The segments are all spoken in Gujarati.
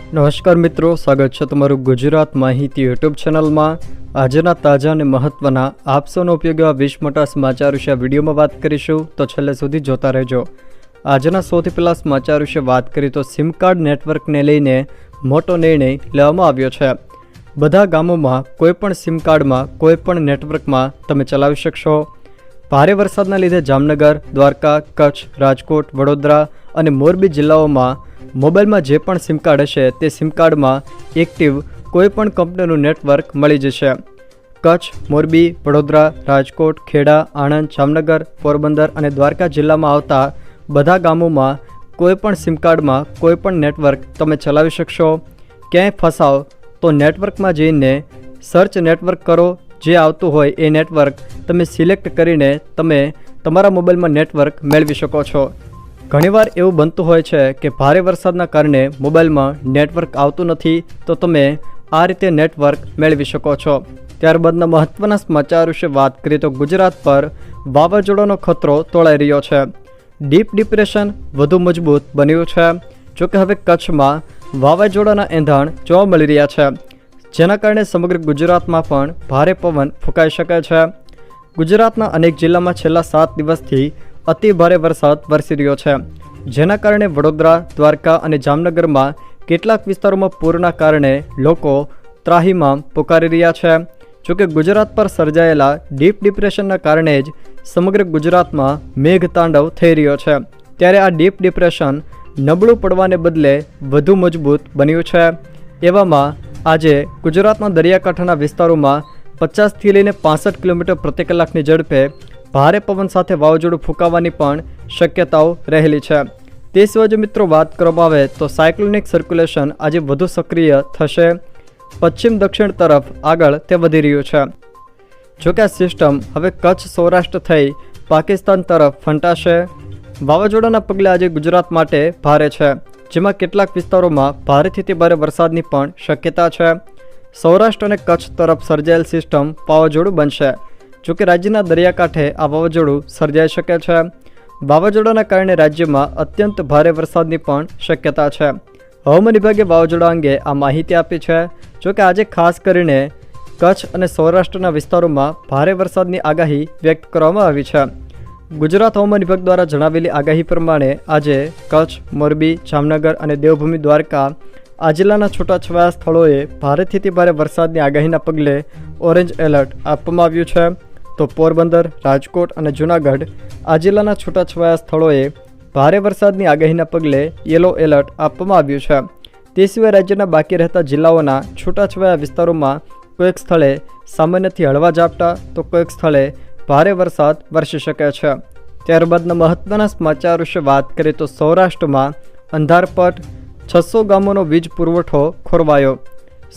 નમસ્કાર મિત્રો, સ્વાગત છે તમારું ગુજરાત માહિતી યુટ્યુબ ચેનલમાં। આજના તાજા અને મહત્વના આપસોનો ઉપયોગ એવા 20 મોટા સમાચાર વિશે વિડીયોમાં વાત કરીશું, તો છેલ્લે સુધી જોતા રહેજો। આજના સૌથી પહેલા સમાચાર વિશે વાત કરીએ તો સિમ કાર્ડ નેટવર્કને લઈને મોટો નિર્ણય લેવામાં આવ્યો છે। બધા ગામોમાં કોઈપણ સિમ કાર્ડમાં કોઈપણ નેટવર્કમાં તમે ચલાવી શકશો। ભારે વરસાદના લીધે જામનગર, દ્વારકા, કચ્છ, રાજકોટ, વડોદરા અને મોરબી જિલ્લાઓમાં મોબાઈલમાં જે પણ સિમ કાર્ડ હશે તે સિમ કાર્ડમાં એક્ટિવ કોઈપણ કંપનીનું નેટવર્ક મળી જશે। કચ્છ, મોરબી, વડોદરા, રાજકોટ, ખેડા, આણંદ, જામનગર, પોરબંદર અને દ્વારકા જિલ્લામાં આવતા બધા ગામોમાં કોઈપણ સિમ કાર્ડમાં કોઈપણ નેટવર્ક તમે ચલાવી શકશો। ક્યાંય ફસાવ તો નેટવર્કમાં જઈને સર્ચ નેટવર્ક કરો, જે આવતું હોય એ નેટવર્ક તમે સિલેક્ટ કરીને તમે તમારા મોબાઈલમાં નેટવર્ક મેળવી શકો છો। ઘણીવાર એવું બનતું હોય છે કે ભારે વરસાદના કારણે મોબાઈલમાં નેટવર્ક આવતું નથી, તો તમે આ રીતે નેટવર્ક મેળવી શકો છો। ત્યારબાદના મહત્ત્વના સમાચાર વિશે વાત કરીએ તો ગુજરાત પર વાવાઝોડાનો ખતરો તોળાઈ રહ્યો છે। ડીપ ડિપ્રેશન વધુ મજબૂત બન્યું છે। જોકે હવે કચ્છમાં વાવાઝોડાના એંધાણ જોવા મળી રહ્યા છે, જેના કારણે સમગ્ર ગુજરાતમાં પણ ભારે પવન ફૂંકાઈ શકે છે। ગુજરાતના અનેક જિલ્લામાં છેલ્લા 7 દિવસથી અતિ ભારે વરસાદ વરસી રહ્યો છે, જેના કારણે વડોદરા, દ્વારકા અને જામનગરમાં કેટલાક વિસ્તારોમાં પૂરના કારણે લોકો ત્રાહિમામ પુકારી રહ્યા છે। જોકે ગુજરાત પર સર્જાયેલા ડીપ ડિપ્રેશનના કારણે જ સમગ્ર ગુજરાતમાં મેઘતાંડવ થઈ રહ્યો છે, ત્યારે આ ડીપ ડિપ્રેશન નબળું પડવાને બદલે વધુ મજબૂત બન્યું છે। એવામાં આજે ગુજરાતના દરિયાકાંઠાના વિસ્તારોમાં 50થી લઈને 65 કિલોમીટર પ્રતિ કલાકની ઝડપે ભારે પવન સાથે વાવાઝોડું ફૂંકાવાની પણ શક્યતાઓ રહેલી છે। તે સિવાય જો મિત્રો વાત કરવામાં આવે તો સાયક્લોનિક સર્ક્યુલેશન આજે વધુ સક્રિય થશે। પશ્ચિમ દક્ષિણ તરફ આગળ તે વધી રહ્યું છે। જોકે આ સિસ્ટમ હવે કચ્છ, સૌરાષ્ટ્ર થઈ પાકિસ્તાન તરફ ફંટાશે। વાવાઝોડાના પગલે આજે ગુજરાત માટે ભારે છે, જેમાં કેટલાક વિસ્તારોમાં ભારેથી અતિ ભારે વરસાદની પણ શક્યતા છે। સૌરાષ્ટ્ર અને કચ્છ તરફ સર્જાયેલ સિસ્ટમ વાવાઝોડું બનશે। જોકે રાજ્યના દરિયાકાંઠે આ વાવાઝોડું સર્જાઈ શકે છે। વાવાઝોડાના કારણે રાજ્યમાં અત્યંત ભારે વરસાદની પણ શક્યતા છે। હવામાન વિભાગે વાવાઝોડા અંગે આ માહિતી આપી છે। જોકે આજે ખાસ કરીને કચ્છ અને સૌરાષ્ટ્રના વિસ્તારોમાં ભારે વરસાદની આગાહી વ્યક્ત કરવામાં આવી છે। ગુજરાત હવામાન વિભાગ દ્વારા જણાવેલી આગાહી પ્રમાણે આજે કચ્છ, મોરબી, જામનગર અને દેવભૂમિ દ્વારકા આ જિલ્લાના છૂટાછવાયા સ્થળોએ ભારેથી અતિ ભારે વરસાદની આગાહીના પગલે ઓરેન્જ એલર્ટ આપવામાં આવ્યું છે, તો પોરબંદર, રાજકોટ અને જૂનાગઢ આ જિલ્લાના છૂટાછવાયા સ્થળોએ ભારે વરસાદની આગાહીના પગલે યલો એલર્ટ આપવામાં આવ્યું છે। તે સિવાય રાજ્યના બાકી રહેતા જિલ્લાઓના છૂટાછવાયા વિસ્તારોમાં કોઈક સ્થળે સામાન્યથી હળવા ઝાપટા તો કોઈક સ્થળે ભારે વરસાદ વરસી શકે છે। ત્યારબાદના મહત્ત્વના સમાચાર વિશે વાત કરીએ તો સૌરાષ્ટ્રમાં અંધારપટ 600 ગામોનો વીજ પુરવઠો ખોરવાયો।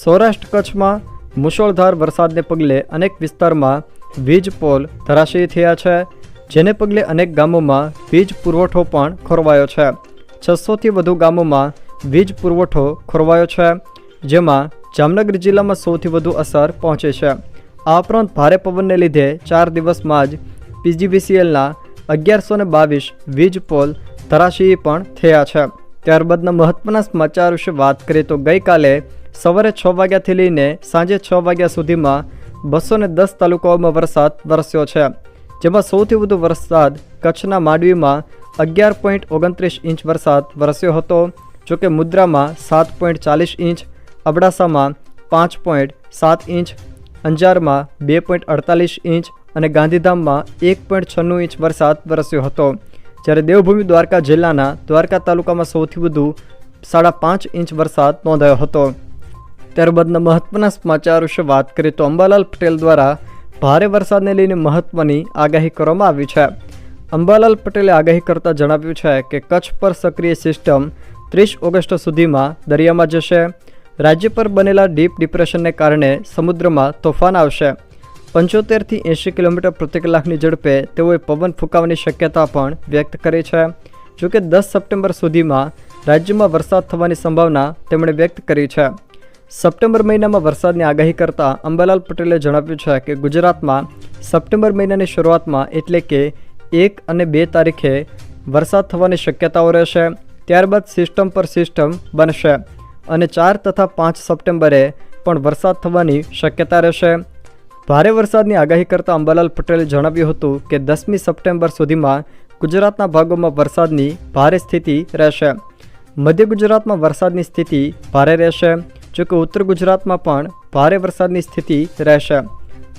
સૌરાષ્ટ્ર કચ્છમાં મુશળધાર વરસાદને પગલે અનેક વિસ્તારમાં વીજ પોલ ધરાશયી થયા છે, જેને પગલે અનેક ગામોમાં વીજ પુરવઠો પણ ખોરવાયો છે। 600થી વધુ ગામોમાં વીજ પુરવઠો ખોરવાયો છે, જેમાં જામનગર જિલ્લામાં સૌથી વધુ અસર પહોંચી છે। આ ઉપરાંત ભારે પવનને લીધે 4 દિવસમાં જ PGVCLના 1122 વીજ પોલ ધરાશયી પણ થયા છે। ત્યારબાદના મહત્ત્વના સમાચાર વિશે વાત કરીએ તો ગઈકાલે સવારે 6 વાગ્યાથી લઈને સાંજે 6 વાગ્યા સુધીમાં 210 તાલુકાઓમાં વરસાદ વરસ્યો છે, જેમાં સૌથી વધુ વરસાદ કચ્છના માંડવીમાં 11.29 ઇંચ વરસાદ વરસ્યો હતો। જોકે મુદ્રામાં 7.40 ઇંચ, અબડાસામાં 5.7 ઇંચ, અંજારમાં 2.48 ઇંચ અને ગાંધીધામમાં 1.96 ઇંચ વરસાદ વરસ્યો હતો, જ્યારે દેવભૂમિ દ્વારકા જિલ્લાના દ્વારકા તાલુકામાં સૌથી વધુ 5.5 ઇંચ વરસાદ નોંધાયો હતો। ત્યારબાદના મહત્ત્વના સમાચાર વિશે વાત કરીએ તો અંબાલાલ પટેલ દ્વારા ભારે વરસાદને લઈને મહત્ત્વની આગાહી કરવામાં આવી છે। અંબાલાલ પટેલે આગાહી કરતાં જણાવ્યું છે કે કચ્છ પર સક્રિય સિસ્ટમ 30 ઓગસ્ટ સુધીમાં દરિયામાં જશે। રાજ્ય પર બનેલા ડીપ ડિપ્રેશનને કારણે સમુદ્રમાં તોફાન આવશે। 75થી 80 કિલોમીટર પ્રતિ કલાકની ઝડપે તેઓએ પવન ફૂંકાવાની શક્યતા પણ વ્યક્ત કરી છે। જોકે 10 સપ્ટેમ્બર સુધીમાં રાજ્યમાં વરસાદ થવાની સંભાવના તેમણે વ્યક્ત કરી છે। સપ્ટેમ્બર મહિનામાં વરસાદની આગાહી કરતાં અંબાલાલ પટેલે જણાવ્યું છે કે ગુજરાતમાં સપ્ટેમ્બર મહિનાની શરૂઆતમાં એટલે કે 1 અને 2 તારીખે વરસાદ થવાની શક્યતાઓ રહેશે। ત્યારબાદ સિસ્ટમ પર સિસ્ટમ બનશે અને 4 તથા 5 સપ્ટેમ્બરે પણ વરસાદ થવાની શક્યતા રહેશે. ભારે વરસાદની આગાહી કરતા અંબાલાલ પટેલે જણાવ્યું હતું કે 10મી સપ્ટેમ્બર સુધીમાં ગુજરાતના ભાગોમાં વરસાદની ભારે સ્થિતિ રહેશે. મધ્ય ગુજરાતમાં વરસાદની સ્થિતિ ભારે રહેશે, જોકે ઉત્તર ગુજરાતમાં પણ ભારે વરસાદની સ્થિતિ રહેશે.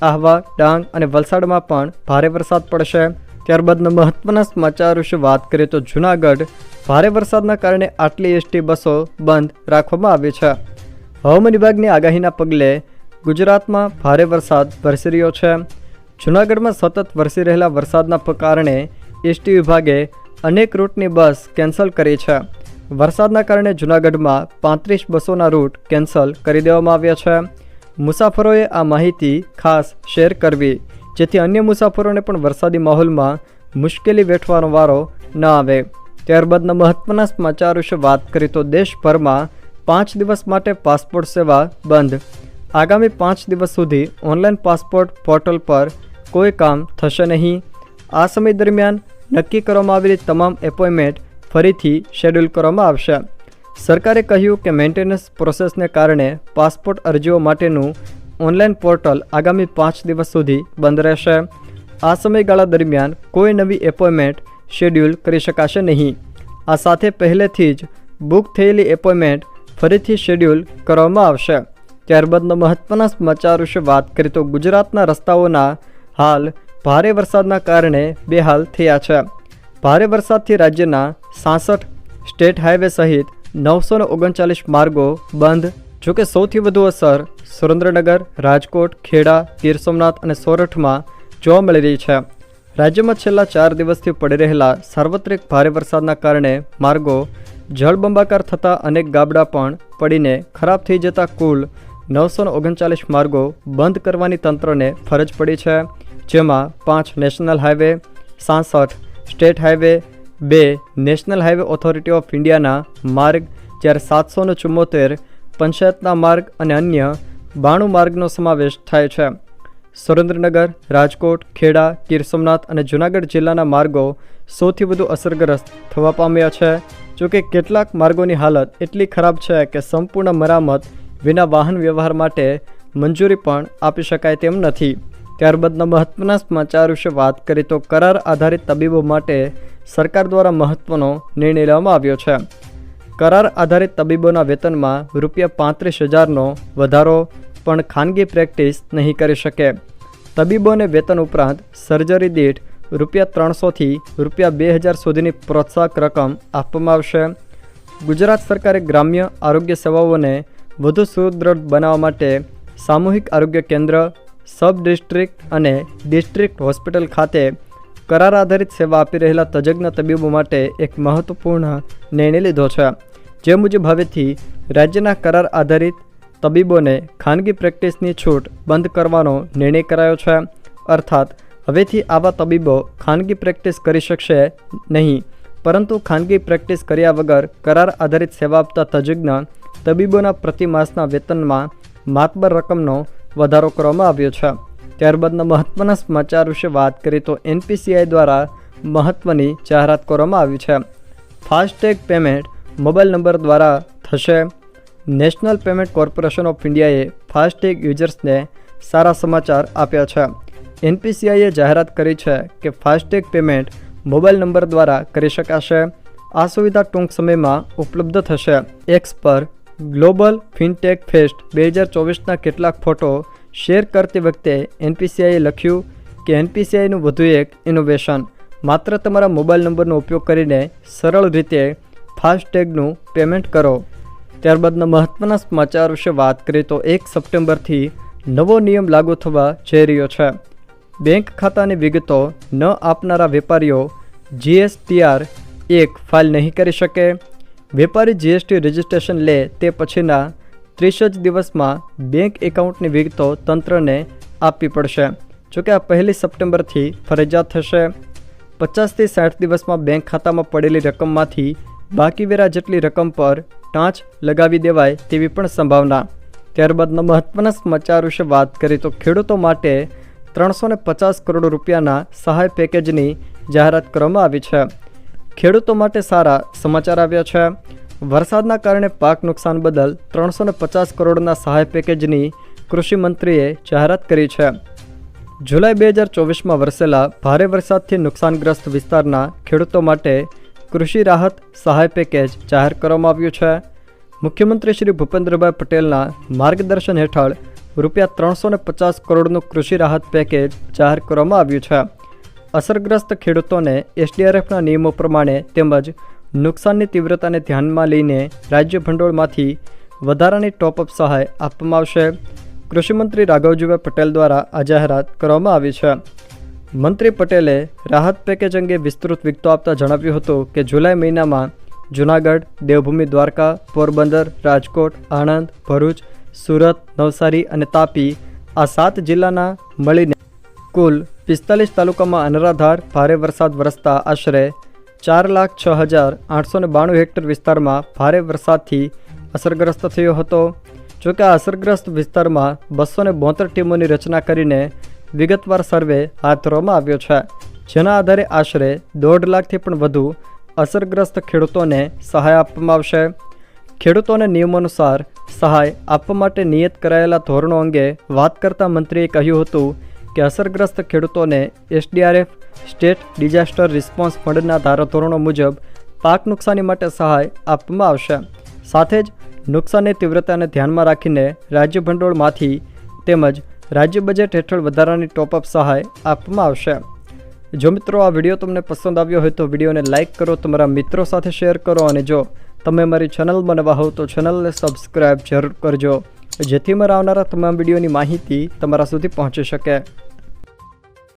આહવા, ડાંગ અને વલસાડમાં પણ ભારે વરસાદ પડશે. ત્યારબાદના મહત્વના સમાચાર વિશે વાત કરીએ તો જૂનાગઢ ભારે વરસાદના કારણે આટલી એસટી બસો બંધ રાખવામાં આવી છે. હવામાન વિભાગની આગાહીના પગલે ગુજરાતમાં ભારે વરસાદ વરસી રહ્યો છે. જૂનાગઢમાં સતત વરસી રહેલા વરસાદના કારણે એસટી વિભાગે અનેક રૂટની બસ કેન્સલ કરી છે. વરસાદના કારણે જૂનાગઢમાં 35 બસોના રૂટ કેન્સલ કરી દેવામાં આવ્યા છે. મુસાફરોએ આ માહિતી ખાસ શેર કરવી, જેથી અન્ય મુસાફરોને પણ વરસાદી માહોલમાં મુશ્કેલી વેઠવાનો વારો ન આવે. ત્યારબાદના મહત્વના સમાચાર વિશે વાત કરીએ તો દેશભરમાં 5 દિવસ માટે પાસપોર્ટ સેવા બંધ. આગામી 5 દિવસ સુધી ઓનલાઈન પાસપોર્ટ પોર્ટલ પર કોઈ કામ થશે નહીં. આ સમય દરમિયાન નક્કી કરવામાં આવેલી તમામ એપોઇન્ટમેન્ટ ફરીથી શેડ્યુલ કરવામાં આવશે. સરકારે કહ્યું કે મેન્ટેનન્સ પ્રોસેસને કારણે પાસપોર્ટ અરજીઓ માટેનું ઓનલાઈન પોર્ટલ આગામી 5 દિવસ સુધી બંધ રહેશે. આ સમયગાળા દરમિયાન કોઈ નવી એપોઇન્ટમેન્ટ શેડ્યુલ કરી શકાશે નહીં. આ સાથે પહેલેથી જ બુક થયેલી એપોઇન્ટમેન્ટ ફરીથી શેડ્યુલ કરવામાં આવશે. ત્યારબાદના મહત્વના સમાચાર વિશે વાત કરીએ તો ગુજરાતના રસ્તાઓના હાલ ભારે વરસાદના કારણે બેહાલ થયા છે. ભારે વરસાદથી રાજ્યના 66 સ્ટેટ હાઈવે સહિત 939 માર્ગો બંધ. જોકે સૌથી વધુ અસર સુરેન્દ્રનગર, રાજકોટ, ખેડા, ગીર સોમનાથ અને સોરઠમાં જોવા મળી રહી છે. રાજ્યમાં છેલ્લા 4 દિવસથી પડી રહેલા સાર્વત્રિક ભારે વરસાદના કારણે માર્ગો જળબંબાકાર થતાં અનેક ગાબડા પણ પડીને ખરાબ થઈ જતા કુલ 939 માર્ગો બંધ કરવાની તંત્રને ફરજ પડી છે. જેમાં 5 national highway, 66 state highway, 2 national highway authority of ઇન્ડિયાના માર્ગ, જ્યારે 774 પંચાયતના માર્ગ અને અન્ય 92 માર્ગનો સમાવેશ થાય છે. સુરેન્દ્રનગર, રાજકોટ, ખેડા, ગીર સોમનાથ અને જૂનાગઢ જિલ્લાના માર્ગો સૌથી વધુ અસરગ્રસ્ત થવા પામ્યા છે. જોકે કેટલાક માર્ગોની હાલત એટલી ખરાબ છે કે સંપૂર્ણ મરામત વિના વાહન વ્યવહાર માટે મંજૂરી પણ આપી શકાય તેમ નથી. ત્યારબાદના મહત્વના સમાચાર વિશે વાત કરીએ તો કરાર આધારિત તબીબો માટે સરકાર દ્વારા મહત્વનો નિર્ણય લેવામાં આવ્યો છે. કરાર આધારિત તબીબોના વેતનમાં ₹35,000નો વધારો, પણ ખાનગી પ્રેક્ટિસ નહીં કરી શકે. તબીબોને વેતન ઉપરાંત સર્જરી દીઠ ₹300થી ₹2,000 સુધીની પ્રોત્સાહક રકમ આપવામાં આવશે. ગુજરાત સરકારે ગ્રામ્ય આરોગ્ય સેવાઓને વધુ સુદૃઢ બનાવવા માટે સામૂહિક આરોગ્ય કેન્દ્ર, સબ ડિસ્ટ્રિક્ટ અને ડિસ્ટ્રિક્ટ હોસ્પિટલ ખાતે કરાર આધારિત સેવા આપી રહેલા તજજ્ઞ તબીબો માટે એક મહત્વપૂર્ણ નિર્ણય લીધો છે. જે મુજબ હવેથી રાજ્યના કરાર આધારિત તબીબોને ખાનગી પ્રેક્ટિસની છૂટ બંધ કરવાનો નિર્ણય કરાયો છે. અર્થાત હવેથી આવા તબીબો ખાનગી પ્રેક્ટિસ કરી શકશે નહીં, પરંતુ ખાનગી પ્રેક્ટિસ કર્યા વગર કરાર આધારિત સેવા આપતા તજજ્ઞ તબીબોના પ્રતિ માસના વેતનમાં માતબર રકમનો વધારો કરવામાં આવ્યો છે. ત્યારબાદના મહત્વના સમાચાર વિશે વાત કરીએ તો NPCI દ્વારા મહત્વની જાહેરાત કરવામાં આવી છે. ફાસ્ટેગ પેમેન્ટ મોબાઈલ નંબર દ્વારા થશે. નેશનલ પેમેન્ટ કોર્પોરેશન ઓફ ઇન્ડિયાએ ફાસ્ટેગ યુઝર્સને સારા સમાચાર આપ્યા છે. NPCIએ જાહેરાત કરી છે કે ફાસ્ટેગ પેમેન્ટ મોબાઈલ નંબર દ્વારા કરી શકાશે. આ સુવિધા ટૂંક સમયમાં ઉપલબ્ધ થશે. એક્સ પર ગ્લોબલ ફિનટેક ફેસ્ટ 2024ના કેટલાક ફોટો શેર કરતી વખતે NPCIએ લખ્યું કે NPCIનું વધુ એક ઇનોવેશન, માત્ર તમારા મોબાઈલ નંબરનો ઉપયોગ કરીને સરળ રીતે ફાસ્ટેગનું પેમેન્ટ કરો. ત્યારબાદના મહત્વના સમાચાર વિશે વાત કરીએ તો 1 સપ્ટેમ્બરથી નવો નિયમ લાગુ થવા જઈ રહ્યો છે. બેંક ખાતાની વિગતો ન આપનારા વેપારીઓ GSTR 1 ફાઇલ નહીં કરી શકે. વેપારી GST રજિસ્ટ્રેશન લે તે પછીના 30 જ દિવસમાં બેંક એકાઉન્ટની વિગતો તંત્રને આપવી પડશે. જોકે આ 1 સપ્ટેમ્બરથી ફરજિયાત થશે. 50થી 60 દિવસમાં બેંક ખાતામાં પડેલી રકમમાંથી બાકી વેરા જેટલી રકમ પર ટાંચ લગાવી દેવાય તેવી પણ સંભાવના. ત્યારબાદના મહત્વના સમાચાર વિશે વાત કરીએ તો ખેડૂતો માટે 350 કરોડ રૂપિયાના સહાય પેકેજની જાહેરાત કરવામાં આવી છે. ખેડૂતો માટે સારા સમાચાર આવ્યા છે. વરસાદના કારણે પાક નુકસાન બદલ 350 કરોડના સહાય પેકેજની કૃષિ મંત્રીએ જાહેરાત કરી છે. જુલાઈ 2024માં વરસેલા ભારે વરસાદથી નુકસાનગ્રસ્ત વિસ્તારના ખેડૂતો માટે કૃષિ રાહત સહાય પેકેજ જાહેર કરવામાં આવ્યું છે. મુખ્યમંત્રી શ્રી ભૂપેન્દ્રભાઈ પટેલના માર્ગદર્શન હેઠળ રૂપિયા 350 કરોડનું કૃષિ રાહત પેકેજ જાહેર કરવામાં આવ્યું છે. અસરગ્રસ્ત ખેડૂતોને એસડીઆરએફના નિયમો પ્રમાણે તેમજ નુકસાનની તીવ્રતાને ધ્યાનમાં લઈને રાજ્ય ભંડોળમાંથી વધારાની ટોપઅપ સહાય આપવામાં આવશે. કૃષિમંત્રી રાઘવજીભાઈ પટેલ દ્વારા આ જાહેરાત કરવામાં આવી છે. મંત્રી પટેલે રાહત પેકેજ અંગે વિસ્તૃત વિગતો આપતા જણાવ્યું હતું કે જુલાઈ મહિનામાં જૂનાગઢ, દેવભૂમિ દ્વારકા, પોરબંદર, રાજકોટ, આણંદ, ભરૂચ, સુરત, નવસારી અને તાપી આ 7 જિલ્લાના મળીને કુલ 45 તાલુકામાં અનરાધાર ભારે વરસાદ વરસતા આશરે 4,06,892 હેક્ટર વિસ્તારમાં ભારે વરસાદથી અસરગ્રસ્ત થયો હતો. જોકે આ અસરગ્રસ્ત વિસ્તારમાં 272 ટીમોની રચના કરીને વિગતવાર સર્વે હાથ ધરવામાં આવ્યો છે, જેના આધારે આશરે 1.5 લાખથી પણ વધુ અસરગ્રસ્ત ખેડૂતોને સહાય આપવામાં આવશે. ખેડૂતોને નિયમોનુસાર સહાય આપવા માટે નિયત કરાયેલા ધોરણો અંગે વાત કરતાં મંત્રીએ કહ્યું હતું કે અસરગ્રસ્ત ખેડૂતોને એસડીઆરએફ સ્ટેટ ડિઝાસ્ટર રિસ્પોન્સ ફંડના ધારાધોરણો મુજબ પાક નુકસાની માટે સહાય આપવામાં આવશે. સાથે જ નુકસાનની તીવ્રતાને ધ્યાનમાં રાખીને રાજ્ય ભંડોળમાંથી તેમજ રાજ્ય બજેટ હેઠળ વધારાની ટોપઅપ સહાય આપવામાં આવશે. જો મિત્રો આ વિડીયો તમને પસંદ આવ્યો હોય તો વિડીયોને લાઇક કરો, તમારા મિત્રો સાથે શેર કરો અને જો તમે મારી ચેનલમાં નવા હો તો ચેનલને સબસ્ક્રાઈબ જરૂર કરજો, જેથી મારા આવનારા તમામ વિડીયોની માહિતી તમારા સુધી પહોંચી શકે.